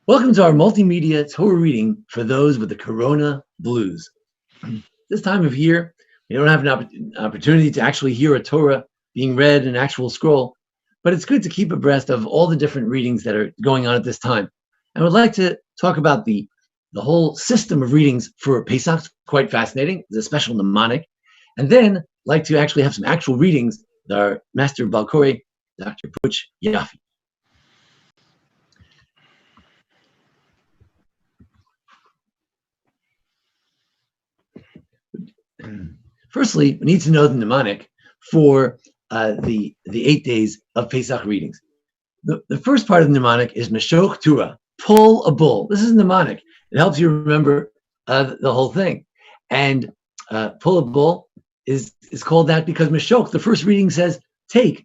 Welcome to our multimedia Torah reading for those with the Corona blues. This time of year, we don't have an opportunity to actually hear a Torah being read, an actual scroll, but it's good to keep abreast of all the different readings that are going on at this time. I would like to talk about the whole system of readings for Pesach. It's quite fascinating. It's a special mnemonic. And then like to actually have some actual readings with our master Balkore, Dr. Butch Yaffe. Firstly, we need to know the mnemonic for the 8 days of Pesach readings. The first part of the mnemonic is Meshoch Torah, pull a bull. This is a mnemonic. It helps you remember the whole thing. And pull a bull is called that because Meshoch, the first reading says,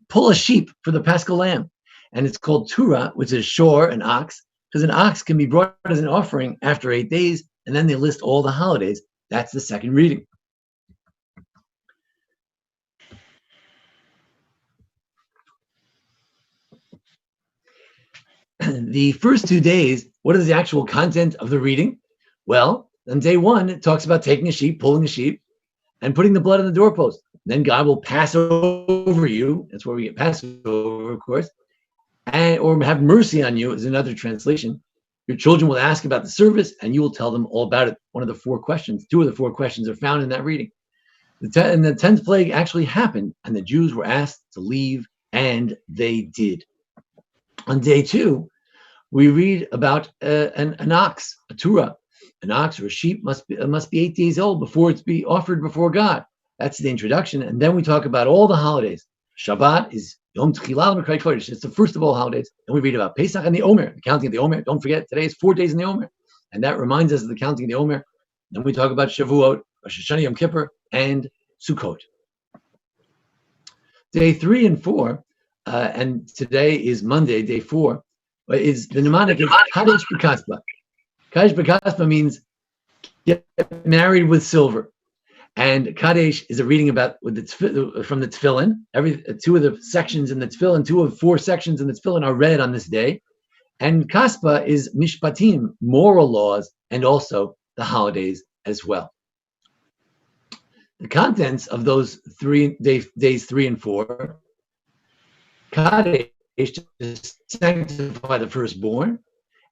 pull a sheep for the Paschal lamb. And it's called Torah, which is shore, an ox, because an ox can be brought as an offering after 8 days, and then they list all the holidays. That's the second reading. The first 2 days, what is the actual content of the reading? Well, on day 1, it talks about taking a sheep, pulling a sheep, and putting the blood on the doorpost. Then God will pass over you. That's where we get Passover, of course. Or have mercy on you is another translation. Your children will ask about the service, and you will tell them all about it. One of the 4 questions, 2 of the 4 questions are found in that reading. And the 10th plague actually happened, and the Jews were asked to leave, and they did. On day 2, we read about an ox, a Torah. An ox or a sheep must be 8 days old before it's be offered before God. That's the introduction. And then we talk about all the holidays. Shabbat is Yom Tchilal B'Krai Kodesh. It's the first of all holidays. And we read about Pesach and the Omer, the counting of the Omer. Don't forget, today is 4 days in the Omer. And that reminds us of the counting of the Omer. Then we talk about Shavuot, Rosh Hashanah, Yom Kippur, and Sukkot. Day 3 and 4, and today is Monday, day 4, is the mnemonic is Kadesh B'Kaspa. Kadesh B'Kaspa means get married with silver. And Kadesh is a reading about from the Tefillin. 2 of the sections in the Tefillin, 2 of 4 sections in the Tefillin are read on this day. And Kaspa is Mishpatim, moral laws, and also the holidays as well. The contents of those days 3 and 4, Kadesh to sanctify the firstborn,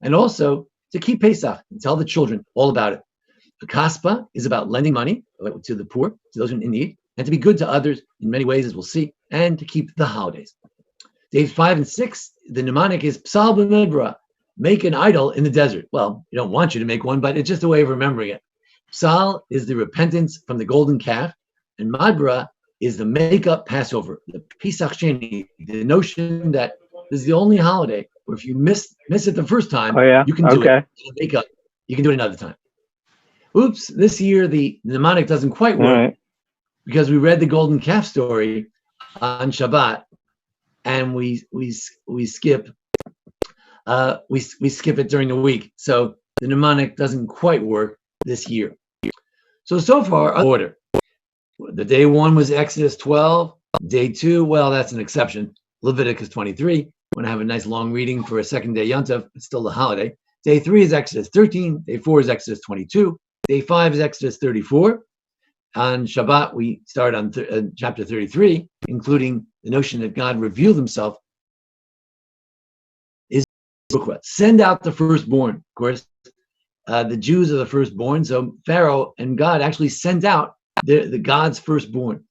and also to keep Pesach and tell the children all about it. The Kaspa is about lending money to the poor, to those in need, and to be good to others in many ways, as we'll see, and to keep the holidays. Days 5 and 6, the mnemonic is Psal b'midbra, make an idol in the desert. Well, we don't want you to make one, but it's just a way of remembering it. Psal is the repentance from the golden calf, and Madbra is the make-up Passover, the Pesach Sheni, the notion that this is the only holiday where if you miss it the first time, you can do it. Make up. You can do it another time. Oops, this year the mnemonic doesn't quite work because we read the golden calf story on Shabbat, and we skip it during the week. So the mnemonic doesn't quite work this year. So far, order. The day 1 was Exodus 12. Day 2, well, that's an exception. Leviticus 23. Want to have a nice long reading for a second day Yontav. It's still the holiday. Day 3 is Exodus 13. Day 4 is Exodus 22. Day 5 is Exodus 34. On Shabbat, we start on chapter 33, including the notion that God revealed himself. Send out the firstborn. Of course, the Jews are the firstborn, so Pharaoh and God actually sent out the God's firstborn.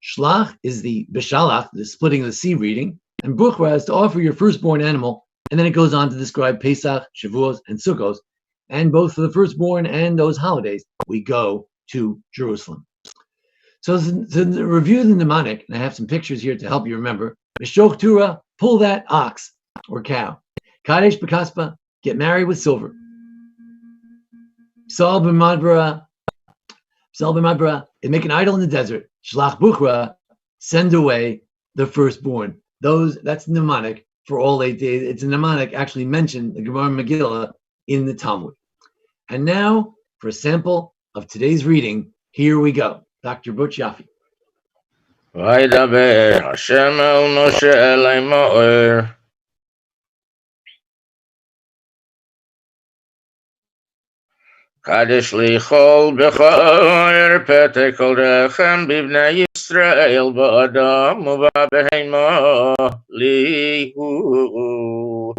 Shlach is the Bishalach, the splitting of the sea reading, and Bukhra is to offer your firstborn animal, and then it goes on to describe Pesach, Shavuos, and Sukkos, and both for the firstborn and those holidays, we go to Jerusalem. So to review the mnemonic, and I have some pictures here to help you remember, Meshoch Torah, pull that ox or cow. Kadesh B'Kaspa, get married with silver. Psal b'madbara, make an idol in the desert. Shlach Bukhra, send away the firstborn. That's mnemonic for all 8 days. It's a mnemonic actually mentioned, the Gemara Megillah, in the Talmud. And now, for a sample of today's reading, here we go. Dr. Butch Yaffe. וידבר השם אל משה לאמור קדש ליכול בכל פתק כל רחם בבני ישראל באדם ובבהמה ליהו.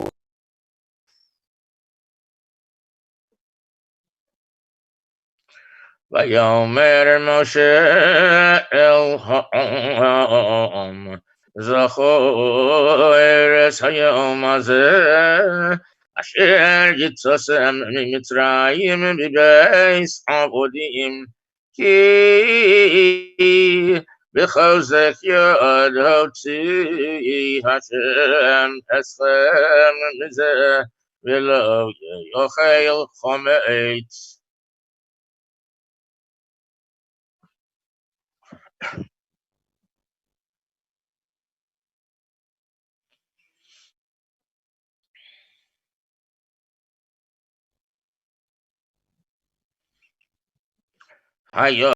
ויאמר משה אל העם זכור את היום הזה אשר יצאתם ממצרים בבייס עבודים כי בחוזק יד הוציא השם אתכם מזה ולא יאכל חמץ. היום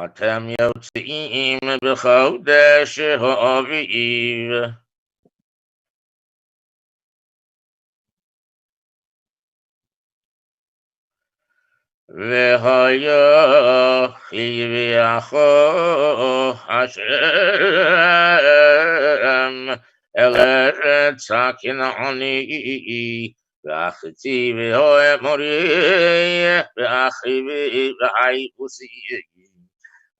אתם יוצאים בחודש האביב והיה חיוויכו השם אל ארץ הכנעני ואחתי והאמורי ואחיבי והיבוסי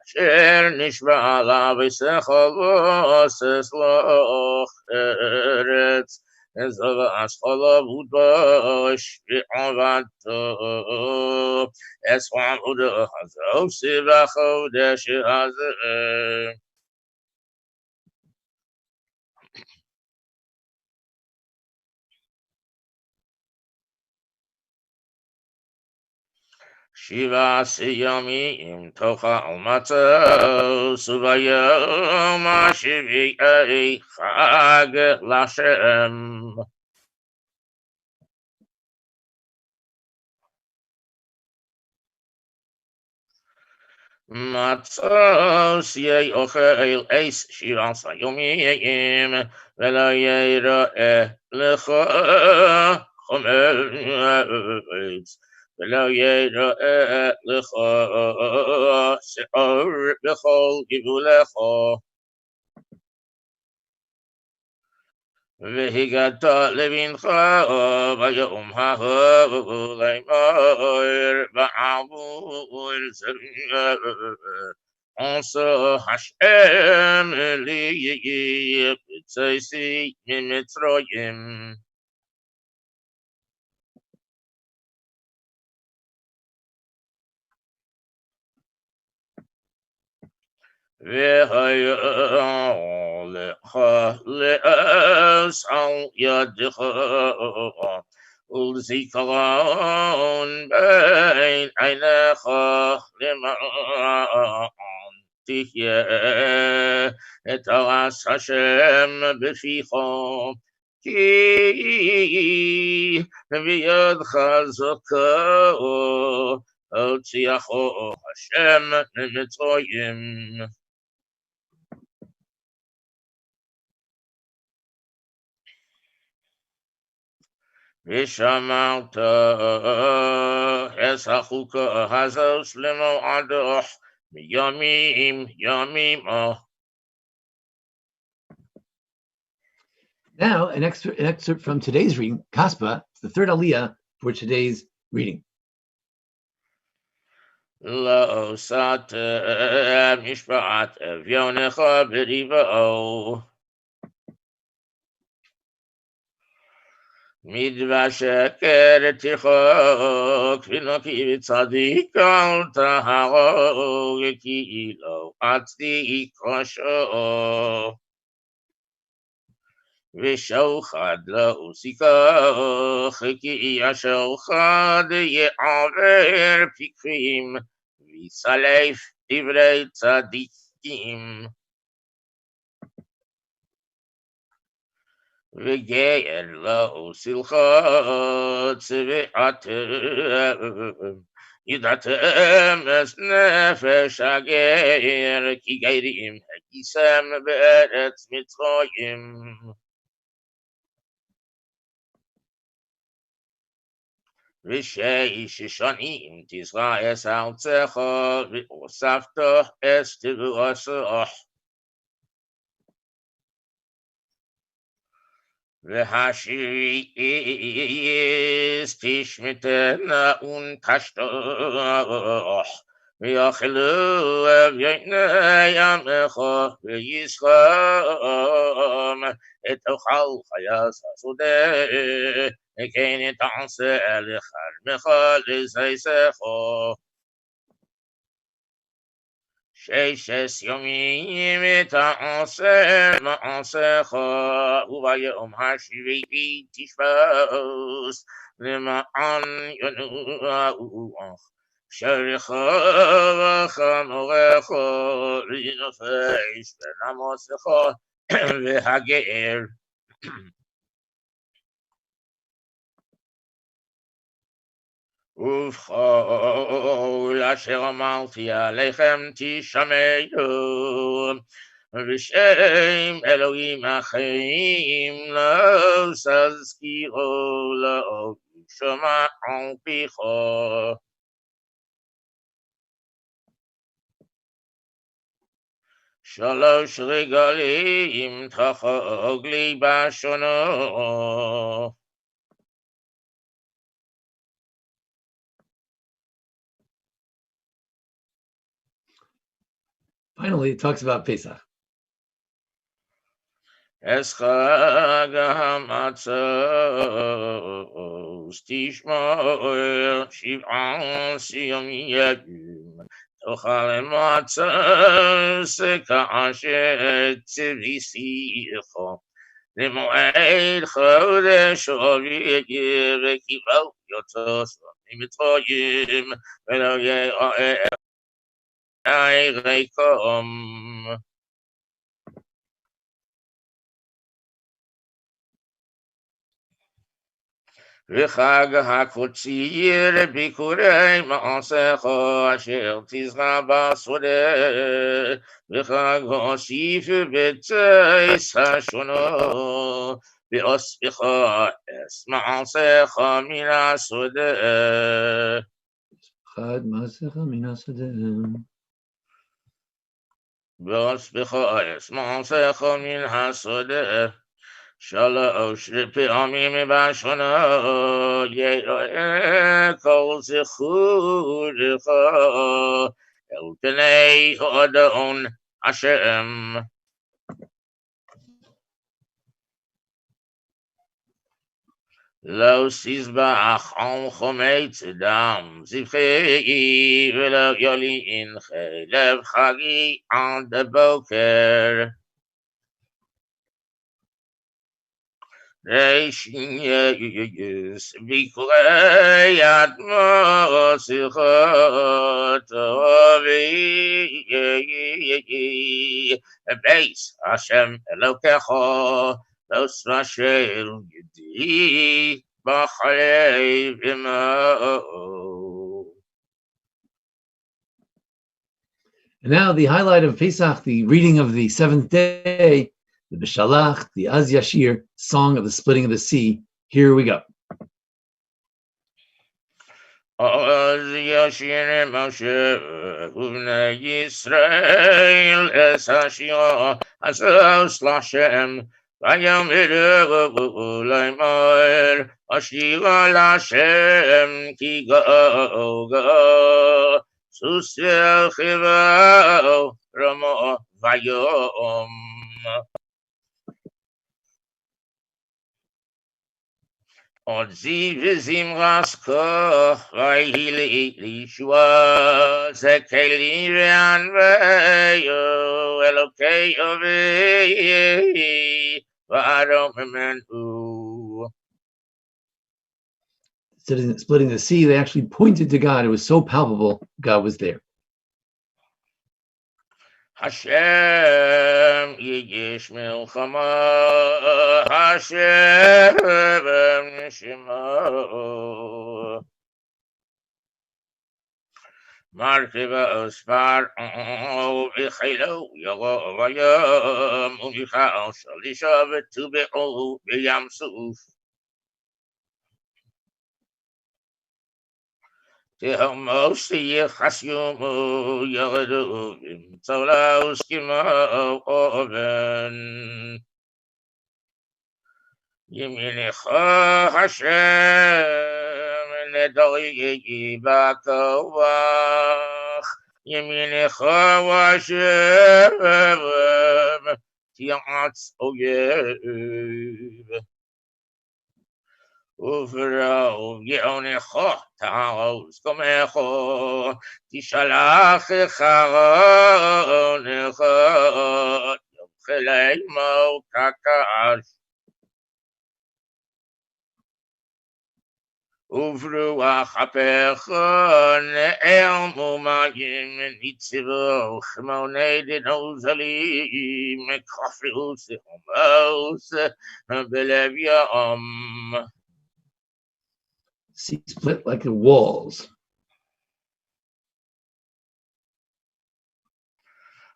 אשר נשבע עליו בשכל ועושש לו ארץ זבח חלב ודבש ועבדתו עבודו הזו בחודש הזה. שבעה ימים תאכל מצות וביום השביעי חג להשם. מצות יאכל 17 ימים ולא יראה לך חמץ ולא יראה לך שעור בכל גבולך והגדת לבנך ביום ההוא לאמור בעבור זה עשה השם לי יצאתי ממצרים. והיה לך לעש על ידך ולזיכרון בין עיניך למען תחיה את תורס השם בפיך כי בידך זכו הוציאך השם ממצרים. ושמרת את החוקה הזאת למועדך מימים ימימה. Now, an excerpt from today's reading, Kaspa, the third aliyah for today's reading. לא סתם משפט אביונך בריבו מדבר שקר תרחוק ונקי וצדיק אל תהרוג כי לא אצדיק ראשו ושוחד לא תיקח כי השוחד יעבר פיקחים ויסלף דברי צדיקים. וגר לא סלחו צבעתם ידעתם את נפש הגר כי גרים הייתם בארץ מצרים. ושש שנים תזרע את ארצך, והוספת את תבואתך. והשביעית תשמטנה ונקשתך, ויאכלו אביני עמך, ויזכם את אוכל חיות השדה, וכן תעשה לכרמך לזיתך. ששת ימים תעשה מעשיך, וביום השביעי תשבוס, למען ינוח בשרך וחמורך, לנפש ונמוסך והגר. ובכל אשר אמרתי עליכם תשמעו, בשם אלוהים אחרים לא תזכירו, לא ישמע על פיך. שלוש רגלים תחוג לי בשונו. Finally, it talks about Pesach. Es חג המצות תשמור 17 ימים, תאכל מצות כאשר ציוויתיך, למועד חודש רביעי, וקיבלת יוצאו ממצרים, ולא יראה ריקם. וחג הקוציר ביקורי מעשיך אשר תזרע בשדה, וחג הוסיף בצייס השונו, ואוספך אס מעשיך מן השדה. חג מעשיך מן השדה. ואוספך אס מעשיך מן השדה. שלוש פעמים בשנה יראה כל זכורך אל פני אדון השם. לא תזבח על חמץ דם זבחי, ולא ילין חלב חגי עד הבוקר. Reishiyus bikurei atmosichot ovi beis Hashem Elokecho los vashel yedi b'chalei v'mo. And now the highlight of Pesach, the reading of the seventh day, the Bishalach, the Az Yashir, song of the splitting of the sea. Here we go. Az Yashir Moshe Uvnei Yisrael Es Hashir Azos Lashem Vayomeru Leimer Ashira Lashem Ki Go Go Susel Chivo Ramo Vayom. Od zivzim rasko vayili lishua zekeli ve'anveyo elokei ovi v'adomemenu. Splitting the sea, they actually pointed to God. It was so palpable, God was there. Hashem yigish milchama, Hashem nishimo. Markiva ospar v'chelo yogo v'yom u'michal shalisha v'tube'u v'yam suf. תהומוסי חסיומו ירדו צולאוס כמו אובן ימינך השם לדורי בכוח ימינך השם תיעץ אויב ופרעו יעונך תעוז קומך תשלח חרונך יבחלי מו כקש וברוח אפיך נעלמו מים ניצבו חמוני דנוזלים כחפרוס חומוס בלב ים Sea split like the walls.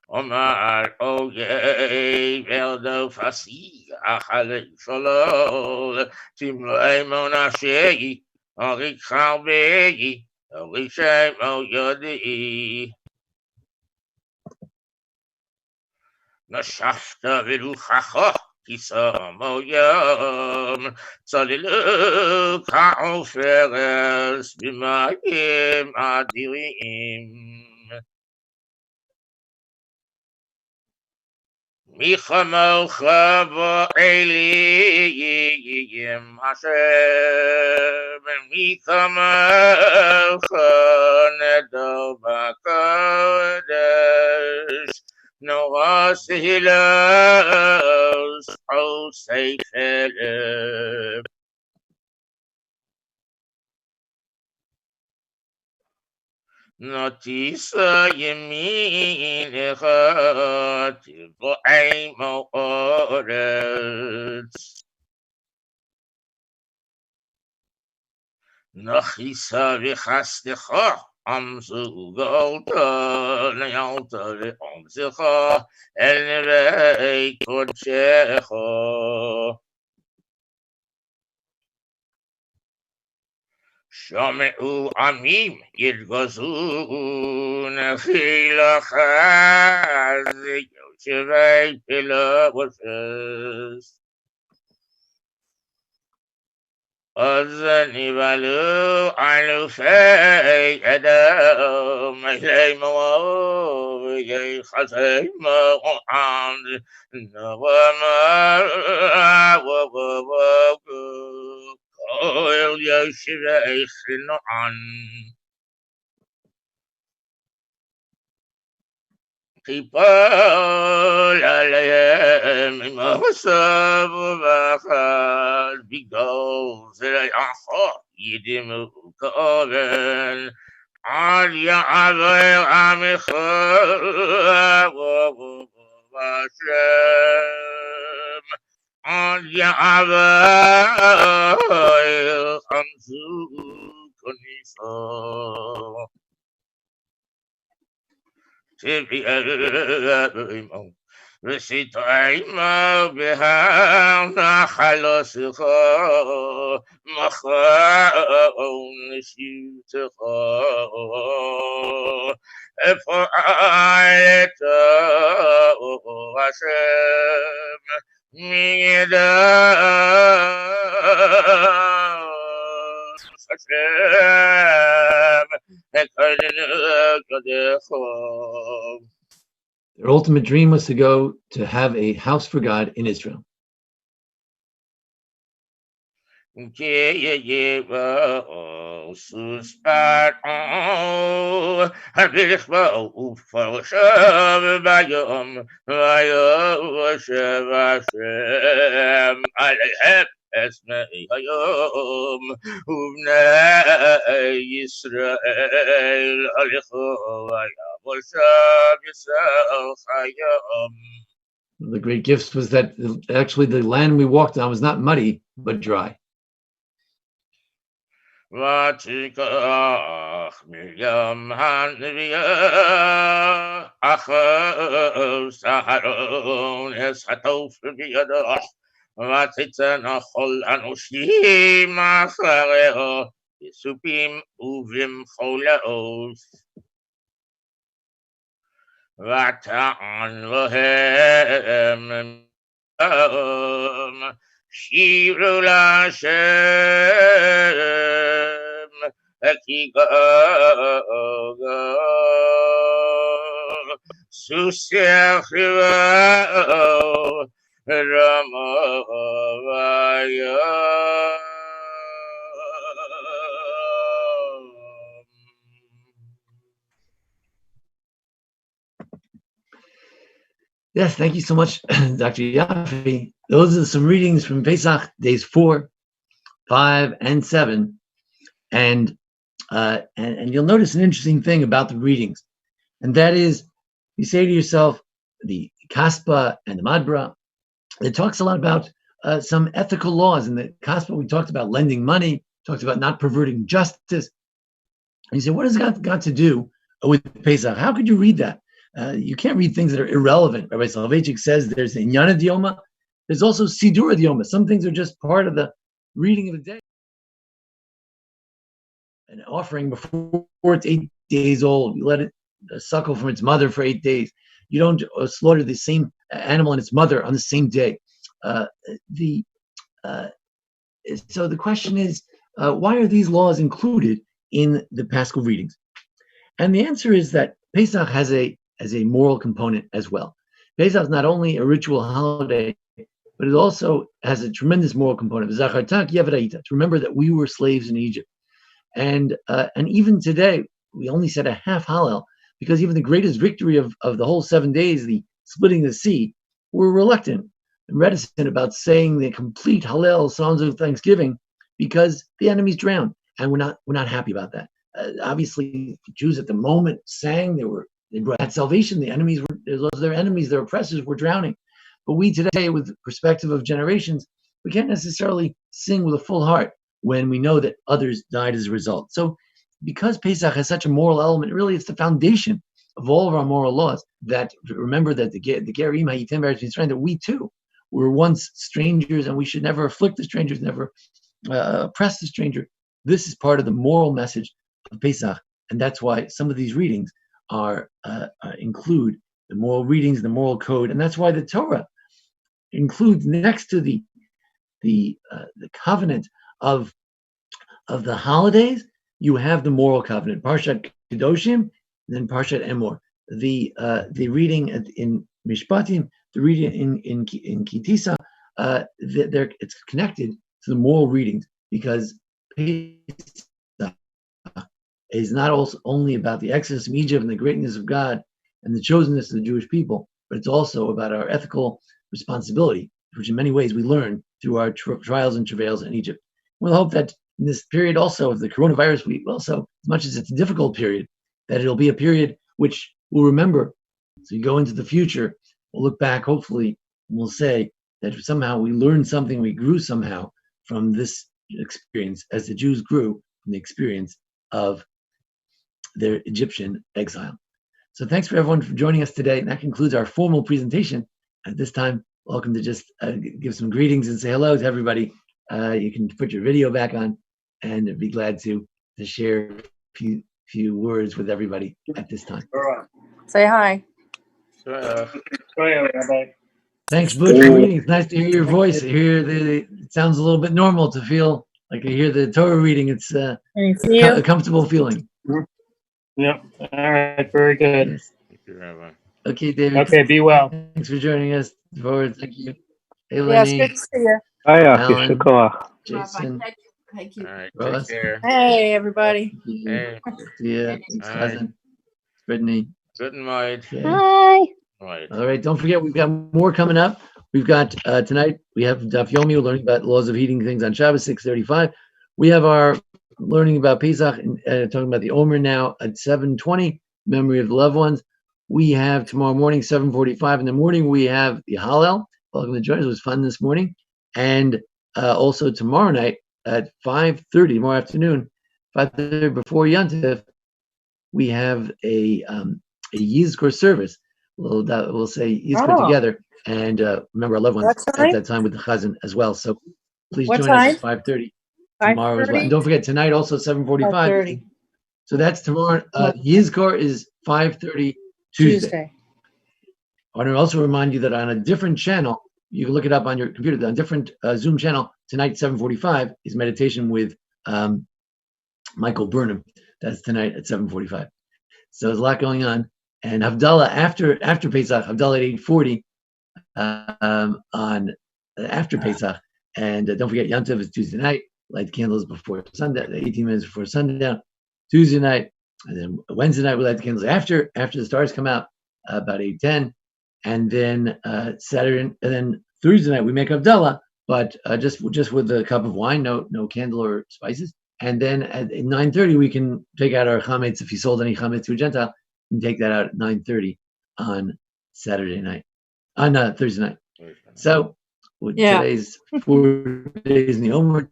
אומר אויב ורדו פסי אחרי שלול תמלאי מונשי אריק חרבי אריק שמו יודעי נשפת ברוחך כיסמו ים צללו כעופרס במים אדירים מי כמוך באלים השם מי כמוך נדור בקודש נורא סהילוס עושי חלב נטיסה ימינך תבואי מאורץ נכיסה וחסתך עמזו גאולתה ניילת לעומזך אל נבי קודשך שמעו עמים יתגזו נפילך אז יושבי פילבושס אז נבהלו אלופי אדום אלי מואב יחזי מואב נבמה כל יושבי חנען תיפול עליהם עם הסב ובחד בגדול זרעך ידמו כהן עד יעבר עמך ובשם עד יעבר חמזו כניסו תביאמו וסתעמו בהר נחלוסך מכון נשיבתך אפעלת השם מידע השם Their ultimate dream was to go to have a house for God in Israel. אסמאי היום ובני ישראל הלכו ויעבור שם ישראל חיים. The great gifts was that actually the land we walked on was not muddy but dry. ותיקח מרים הנביאה אחוז אהרון אסחטוף בידו ותצא נחל אנושי אחריה בסופים ובמחולאות. וטען להם שירו להשם כי גדול סוסך חיבו רמו ויום. Yes, thank you so much, Dr. Yaffe. Those are some readings from Pesach, days 4, 5, and 7. And you'll notice an interesting thing about the readings. And that is, you say to yourself, the Kaspa and the Madbra, it talks a lot about some ethical laws. In the Kaspa, we talked about lending money, talked about not perverting justice. And you say, what has that got to do with Pesach? How could you read that? You can't read things that are irrelevant. Rabbi Soloveitchik says there's Inyana Dioma, there's also Sidura Dioma. Some things are just part of the reading of the day. An offering before it's 8 days old, you let it suckle from its mother for 8 days. You don't slaughter the same animal and its mother on the same day. So the question is, why are these laws included in the Paschal readings? And the answer is that Pesach has a moral component as well. Pesach is not only a ritual holiday, but it also has a tremendous moral component. To remember that we were slaves in Egypt. And even today, we only said a half Hallel, because even the greatest victory of the whole 7 days, the splitting the sea, we're reluctant and reticent about saying the complete Hallel, songs of thanksgiving, because the enemy's drowned, and we're not happy about that. Obviously, the Jews at the moment sang, they brought salvation. The enemies were their enemies, their oppressors were drowning. But we today, with the perspective of generations, we can't necessarily sing with a full heart when we know that others died as a result. So because Pesach has such a moral element, really it's the foundation of all of our moral laws, that remember that the Gerim Hayitim B'Eretz Mitzrayim, that we too were once strangers, and we should never afflict the strangers, never oppress the stranger. This is part of the moral message of Pesach, and that's why some of these readings include the moral readings, the moral code, and that's why the Torah includes, next to the covenant of the holidays, you have the moral covenant, Parshat Kedoshim, then Parshat Emor. The reading in Mishpatim, the reading in Kitisa, it's connected to the moral readings, because Pesach is not also only about the exodus from Egypt and the greatness of God and the chosenness of the Jewish people, but it's also about our ethical responsibility, which in many ways we learn through our trials and travails in Egypt. We'll hope that in this period also of the coronavirus, we also, as much as it's a difficult period, that it'll be a period which we'll remember. So you go into the future, we'll look back, hopefully, and we'll say that somehow we learned something, we grew somehow from this experience, as the Jews grew from the experience of their Egyptian exile. So thanks for everyone for joining us today. And that concludes our formal presentation. At this time, welcome to just give some greetings and say hello to everybody. You can put your video back on, and I'd be glad to share a few words with everybody at this time. Say hi. Thanks, Butch, for reading. It's nice to hear your voice. It sounds a little bit normal to feel like I hear the Torah reading. It's a comfortable feeling. Yep. All right. Very good. Yes. Thank you, Rabbi. Okay, David. Okay. Be well. Thanks for joining us. Forward. Thank you. Hey, Yes, Lenny. good to see you. Alan, Jason, Thank you. All right. Ross. Take care. Hey, everybody. Hey. See ya. Thanks, cousin. Brittany. Good night. Okay. Hi. Right. All right. Don't forget, we've got more coming up. We've got tonight, we have Daf Yomi. We're learning about laws of heating things on Shabbos, 6:35. We have our learning about Pesach and talking about the Omer now at 7:20, memory of the loved ones. We have tomorrow morning, 7:45 in the morning, we have the Hallel. Welcome to join us. It was fun this morning. And also tomorrow night at 5:30, tomorrow afternoon, 5:30 before Yontif, we have a Yizkor service. We'll say Yizkor together and remember our loved ones at that time with the Chazan as well. So please join us at 5:30. tomorrow as well. And don't forget, tonight also 7:45. 5:30. So that's tomorrow. Yizkor is 5:30 Tuesday. I want to also remind you that on a different channel, you can look it up on your computer, on a different Zoom channel, tonight 7:45 is meditation with Michael Burnham. That's tonight at 7:45. So there's a lot going on. And Havdalah after Pesach, Havdalah at 8:40 on after Pesach. And don't forget, Yom Tov is Tuesday night. Light candles before sundown, 18 minutes before sundown. Tuesday night, and then Wednesday night we light the candles after the stars come out about 8:10, and then Saturday, and then Thursday night we make Havdalah, but just with a cup of wine, no candle or spices. And then at 9:30 we can take out our chametz. If you sold any chametz to a Gentile, you can take that out at 9:30 on Saturday night, on Thursday night. So today's 4 days in the Omer.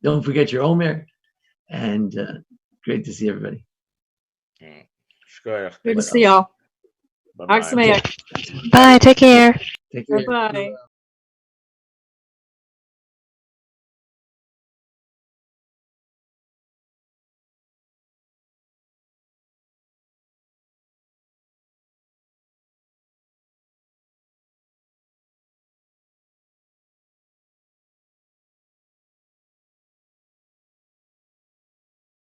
Don't forget your Omer, and great to see everybody. Good to see y'all. Bye-bye. Hag Sameach. Bye. Take care. Take care. Bye-bye.